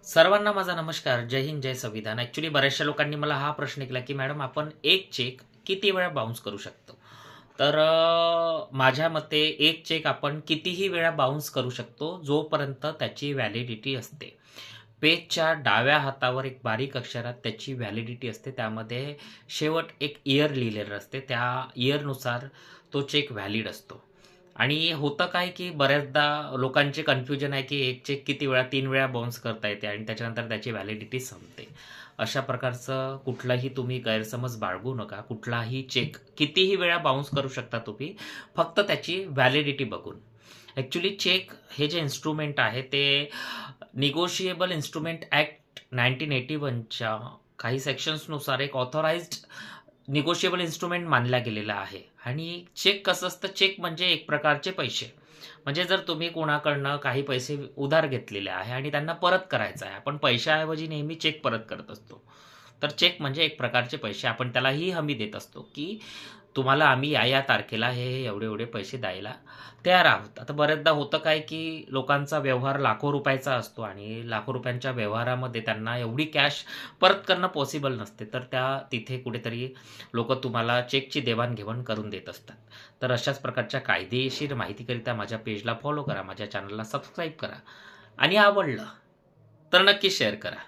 सर्वांना माझा नमस्कार. जय हिंद, जय संविधान. ॲक्च्युली बऱ्याचशा लोकांनी मला हा प्रश्न केला, की मॅडम आपण एक चेक किती वेळा बाउन्स करू शकतो? तर माझ्या मते एक चेक आपण कितीही वेळा बाउन्स करू शकतो, जोपर्यंत त्याची व्हॅलिडिटी असते. पेजच्या डाव्या हातावर एक बारीक अक्षरात त्याची व्हॅलिडिटी असते. त्यामध्ये शेवट एक इयर लिहिलेलं असते. त्या इयरनुसार तो चेक व्हॅलिड असतो. आणि होतं काय, की बऱ्याचदा लोकांचे कन्फ्युजन आहे, की एक चेक किती वेळा 3 वेळा बाउन्स करता येते आणि त्याच्यानंतर त्याची व्हॅलिडिटी संपते. अशा प्रकारचं कुठलाही तुम्ही गैरसमज बाळगू नका. कुठलाही चेक कितीही वेळा बाउन्स करू शकता तुम्ही, फक्त त्याची व्हॅलिडिटी बघून. ॲक्च्युली चेक हे जे इन्स्ट्रुमेंट आहे ते निगोशिएबल इन्स्ट्रुमेंट ॲक्ट 1981च्या काही सेक्शन्सनुसार एक ऑथराइज्ड निगोशिएबल इन्स्ट्रुमेंट मानला गेलेला आहे. आणि चेक कसं असतं, चेक म्हणजे एक प्रकारचे पैसे. म्हणजे जर तुम्ही कोणाकडनं काही पैसे उधार घेतलेले आहे आणि त्यांना परत करायचं आहे, आपण पैशाऐवजी नेहमी चेक परत करत असतो. तर चेक म्हणजे एक प्रकारचे पैसे. आपण त्याला ही हमी देत असतो, की तुम्हाला आम्ही या तारखेला हे एवढे पैसे द्यायला तयार आहोत. आता बऱ्याचदा होतं काय, की लोकांचा व्यवहार लाखो रुपयाचा असतो आणि लाखो रुपयांच्या व्यवहारामध्ये त्यांना एवढी कॅश परत करणं पॉसिबल नसते. तर तिथे कुठेतरी लोकं तुम्हाला चेकची देवाण-घेवाण करून देत असतात. तर अशाच प्रकारच्या कायदेशीर माहितीकरिता माझ्या पेजला फॉलो करा, माझ्या चॅनलला सबस्क्राईब करा आणि आवडलं तर नक्की शेअर करा.